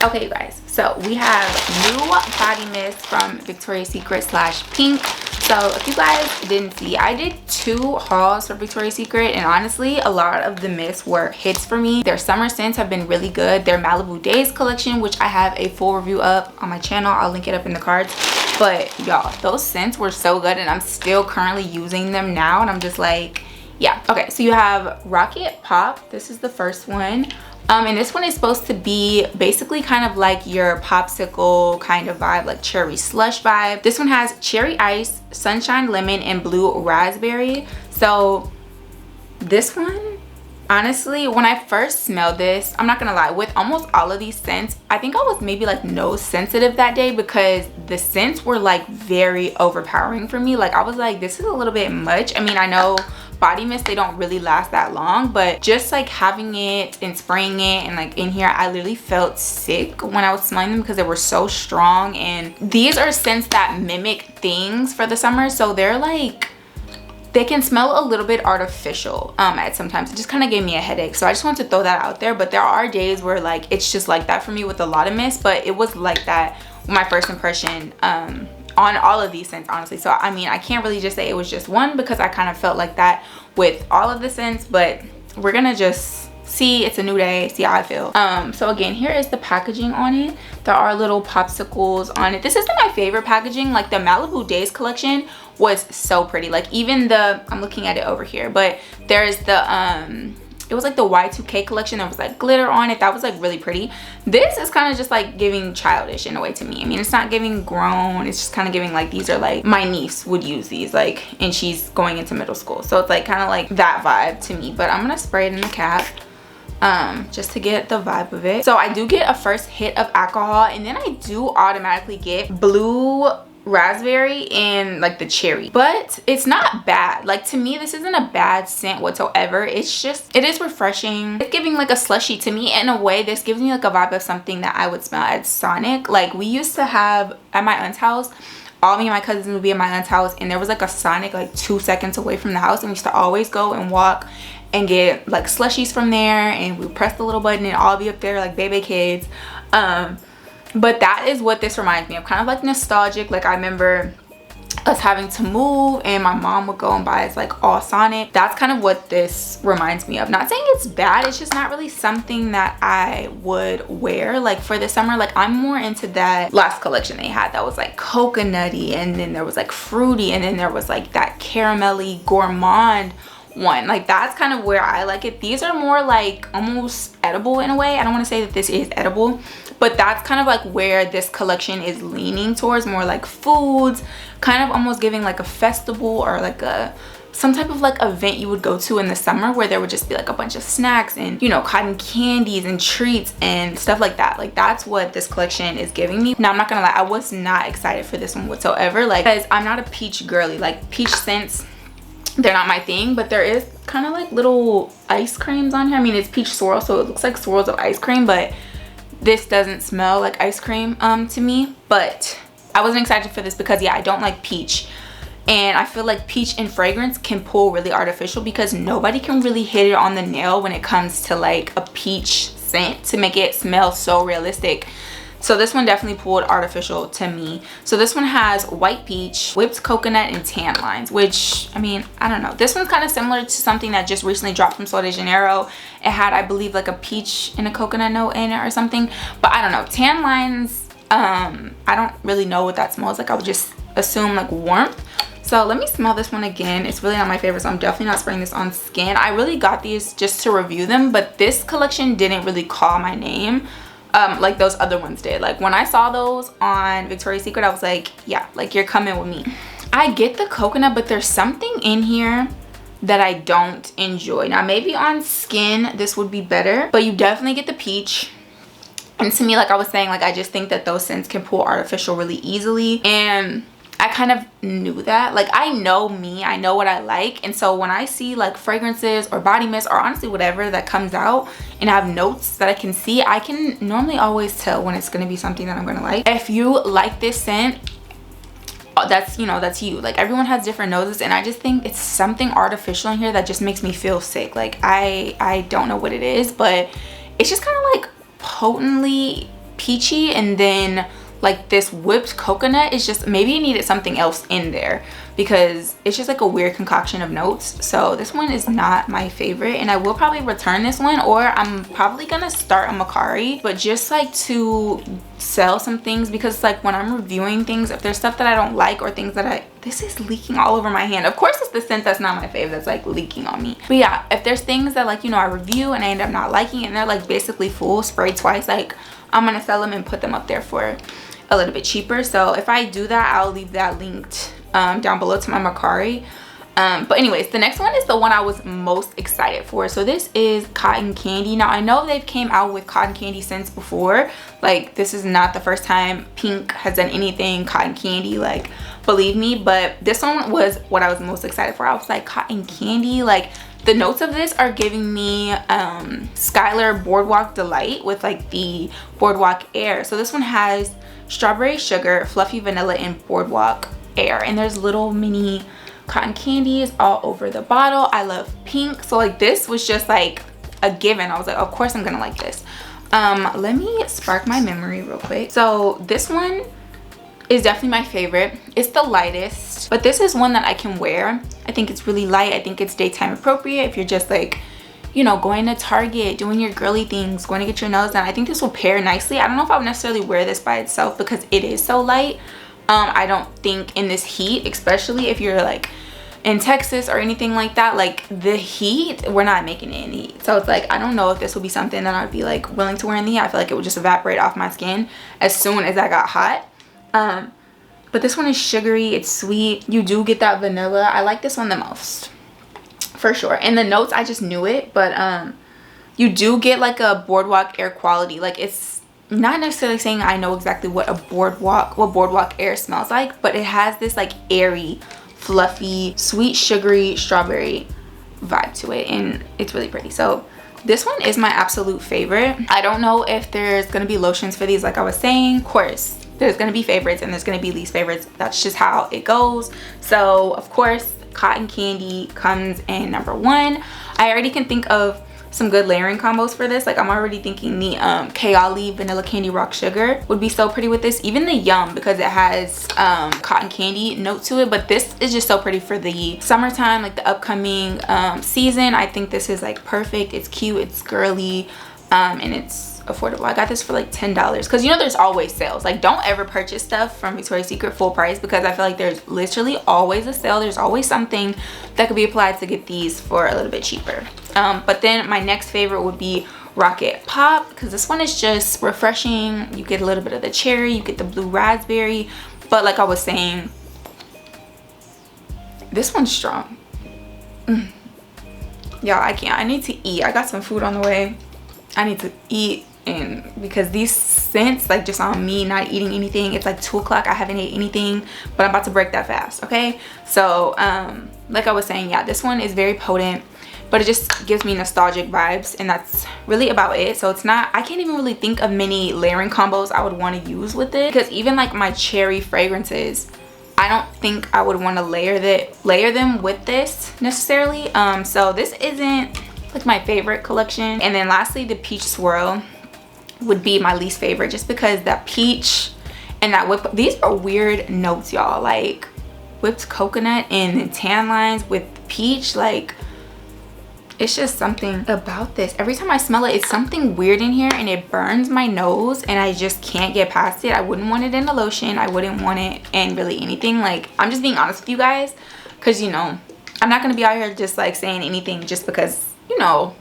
Okay, you guys, so we have new body mist from Victoria's Secret / Pink. So if you guys didn't see, I did 2 hauls for Victoria's Secret, and honestly a lot of the mists were hits for me. Their summer scents have been really good. Their Malibu Days collection, which I have a full review up on my channel, I'll link it up in the cards. But y'all, those scents were so good, and I'm still currently using them now, and I'm just like, yeah. Okay, so you have Rocket Pop. This is the first one. And this one is supposed to be basically kind of like your popsicle kind of vibe, like cherry slush vibe. This one has cherry ice, sunshine lemon, and blue raspberry. So this one, honestly, when I first smelled this, I'm not gonna lie, with almost all of these scents, I think I was maybe like nose sensitive that day because the scents were like very overpowering for me. Like I was like, this is a little bit much. I mean, I know body mist, they don't really last that long, but just like having it and spraying it and like in here, I literally felt sick when I was smelling them because they were so strong. And these are scents that mimic things for the summer, so they're like, they can smell a little bit artificial at sometimes. It just kind of gave me a headache, so I just wanted to throw that out there. But there are days where like it's just like that for me with a lot of mist, but it was like that with my first impression on all of these scents, honestly. So I mean, I can't really just say it was just one because I kind of felt like that with all of the scents, but we're gonna just see. It's a new day, see how I feel. So again, here is the packaging on it. There are little popsicles on it. This isn't my favorite packaging. Like the Malibu Days collection was so pretty. Like even the, I'm looking at it over here, but there's the it was like the Y2K collection. There was like glitter on it. That was like really pretty. This is kind of just like giving childish in a way to me. I mean, it's not giving grown. It's just kind of giving like, these are like, my niece would use these, like, and she's going into middle school. So it's like kind of like that vibe to me. But I'm gonna spray it in the cap just to get the vibe of it. So I do get a first hit of alcohol, and then I do automatically get blue raspberry and like the cherry, but it's not bad. Like to me, this isn't a bad scent whatsoever. It's just, it is refreshing. It's giving like a slushy to me. In a way, this gives me like a vibe of something that I would smell at Sonic. Like we used to have at my aunt's house, all me and my cousins would be at my aunt's house, and there was like a Sonic like 2 seconds away from the house, and we used to always go and walk and get like slushies from there, and we press the little button and all be up there like baby kids. But that is what this reminds me of, kind of like nostalgic. Like I remember us having to move and my mom would go and buy us like all Sonic. That's kind of what this reminds me of. Not saying it's bad, it's just not really something that I would wear like for the summer. Like I'm more into that last collection they had that was like coconutty, and then there was like fruity, and then there was like that caramelly gourmand one. Like that's kind of where I like it. These are more like almost edible in a way. I don't want to say that this is edible, but that's kind of like where this collection is leaning towards, more like foods, kind of almost giving like a festival or like a some type of like event you would go to in the summer, where there would just be like a bunch of snacks and, you know, cotton candies and treats and stuff like that. Like that's what this collection is giving me. Now I'm not gonna lie, I was not excited for this one whatsoever, like because I'm not a peach girly. Like peach scents, they're not my thing, but there is kind of like little ice creams on here. I mean, it's peach swirl, so it looks like swirls of ice cream, but this doesn't smell like ice cream to me. But I wasn't excited for this because yeah, I don't like peach, and I feel like peach and fragrance can pull really artificial because nobody can really hit it on the nail when it comes to like a peach scent to make it smell so realistic. So this one definitely pulled artificial to me. So this one has white peach, whipped coconut, and tan lines, which, I mean, I don't know. This one's kind of similar to something that just recently dropped from Sol de Janeiro. It had, I believe, like a peach and a coconut note in it or something. But I don't know. Tan lines, I don't really know what that smells like. I would just assume like warmth. So let me smell this one again. It's really not my favorite, so I'm definitely not spraying this on skin. I really got these just to review them, but this collection didn't really call my name like those other ones did. Like when I saw those on Victoria's Secret, I was like, yeah, like you're coming with me. I get the coconut, but there's something in here that I don't enjoy. Now maybe on skin this would be better, but you definitely get the peach. And to me, like I was saying, like I just think that those scents can pull artificial really easily, and I kind of knew that. Like I know me, I know what I like, and so when I see like fragrances or body mist or honestly whatever that comes out and I have notes that I can see, I can normally always tell when it's going to be something that I'm going to like. If you like this scent, that's, you know, that's you. Like everyone has different noses, and I just think it's something artificial in here that just makes me feel sick. Like I don't know what it is, but it's just kind of like potently peachy, and then like this whipped coconut is just, maybe it needed something else in there because it's just like a weird concoction of notes. So this one is not my favorite, and I will probably return this one, or I'm probably gonna start a Macari, but just like to sell some things, because like when I'm reviewing things, if there's stuff that I don't like or things that this is leaking all over my hand. Of course it's the scent that's not my favorite that's like leaking on me. But yeah, if there's things that like, you know, I review and I end up not liking it and they're like basically full, sprayed twice, like I'm gonna sell them and put them up there for a little bit cheaper. So if I do that, I'll leave that linked down below to my Macari. But anyways, the next one is the one I was most excited for. So this is Cotton Candy. Now I know they've came out with cotton candy scents before. Like this is not the first time Pink has done anything cotton candy, like believe me. But this one was what I was most excited for. I was like, cotton candy, like the notes of this are giving me Skylar Boardwalk Delight with like the Boardwalk Air. So this one has strawberry sugar, fluffy vanilla, and Boardwalk Air, and there's little mini cotton candies all over the bottle. I love pink, so like this was just like a given. I was like, of course I'm gonna like this. Let me spark my memory real quick. So this one is definitely my favorite. It's the lightest, but this is one that I can wear. I think it's really light. I think it's daytime appropriate if you're just like, you know, going to Target, doing your girly things, going to get your nails done. I think this will pair nicely. I don't know if I would necessarily wear this by itself because it is so light. I don't think in this heat, especially if you're like in Texas or anything like that, like the heat, we're not making it in the heat. So it's like, I don't know if this will be something that I'd be like willing to wear in the heat. I feel like it would just evaporate off my skin as soon as I got hot. But this one is sugary, it's sweet. You do get that vanilla. I like this one the most, for sure. And the notes, I just knew it, but you do get like a Boardwalk Air quality. Like it's not necessarily saying I know exactly what Boardwalk Air smells like, but it has this like airy, fluffy, sweet, sugary, strawberry vibe to it, and it's really pretty. So this one is my absolute favorite. I don't know if there's gonna be lotions for these, like I was saying. Of course there's gonna be favorites and there's gonna be least favorites. That's just how it goes. So of course Cotton Candy comes in number one. I already can think of some good layering combos for this. Like I'm already thinking the Kayali Vanilla Candy Rock Sugar would be so pretty with this. Even the Yum, because it has cotton candy note to it. But this is just so pretty for the summertime, like the upcoming season. I think this is like perfect. It's cute, it's girly, and it's affordable. I got this for like $10 because you know there's always sales. Like don't ever purchase stuff from Victoria's Secret full price because I feel like there's literally always a sale. There's always something that could be applied to get these for a little bit cheaper. But then my next favorite would be Rocket Pop, because this one is just refreshing. You get a little bit of the cherry, you get the blue raspberry, but like I was saying, this one's strong. Y'all, I can't. I need to eat. I got some food on the way. I need to eat, and because these scents, like just on me not eating anything, it's like 2 o'clock, I haven't ate anything, but I'm about to break that fast. Okay, so like I was saying, yeah, this one is very potent, but it just gives me nostalgic vibes, and that's really about it. So it's not, I can't even really think of many layering combos I would want to use with it, because even like my cherry fragrances, I don't think I would want to layer them with this necessarily. So this isn't like my favorite collection. And then lastly, the Peach Swirl would be my least favorite, just because that peach and that whip, these are weird notes, y'all. Like whipped coconut and tan lines with peach, like it's just something about this. Every time I smell it, it's something weird in here and it burns my nose and I just can't get past it. I wouldn't want it in a lotion. I wouldn't want it in really anything. Like I'm just being honest with you guys, because you know, I'm not gonna be out here just like saying anything just because, you know,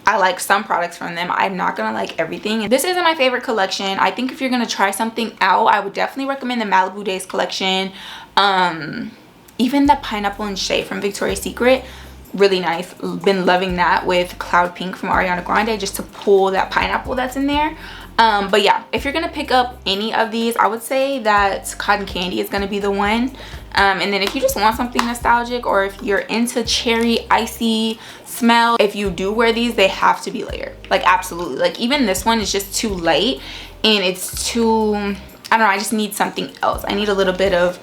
I like some products from them. I'm not gonna like everything. This isn't my favorite collection. I think if you're gonna try something out, I would definitely recommend the Malibu Days collection. Even the Pineapple and Shea from Victoria's Secret, really nice. Been loving that with Cloud Pink from Ariana Grande, just to pull that pineapple that's in there. But yeah, if you're gonna pick up any of these, I would say that Cotton Candy is gonna be the one. And then if you just want something nostalgic, or if you're into cherry icy smell, if you do wear these, they have to be layered. Like absolutely. Like even this one is just too light and it's too, I don't know, I just need something else. I need a little bit of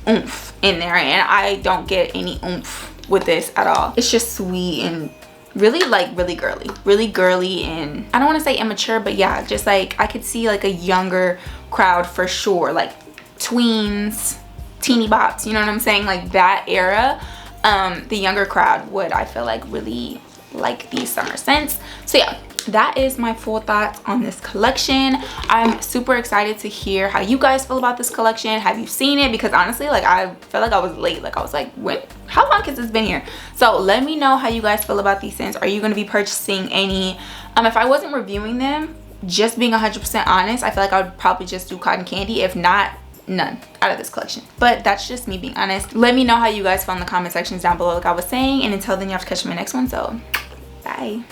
oomph in there, and I don't get any oomph with this at all. It's just sweet and really girly, and I don't want to say immature, but yeah, just like I could see like a younger crowd for sure, like tweens, teeny bops, you know what I'm saying, like that era. The younger crowd would, I feel like, really like these summer scents. So yeah, that is my full thoughts on this collection. I'm super excited to hear how you guys feel about this collection. Have you seen it? Because honestly, like, I feel like I was late. Like, I was like, when, how long has this been here? So let me know how you guys feel about these scents. Are you going to be purchasing any? If I wasn't reviewing them, just being 100% honest, I feel like I would probably just do cotton candy. If not, none out of this collection. But that's just me being honest. Let me know how you guys feel in the comment sections down below, like I was saying, and until then, you have to catch my next one. So bye.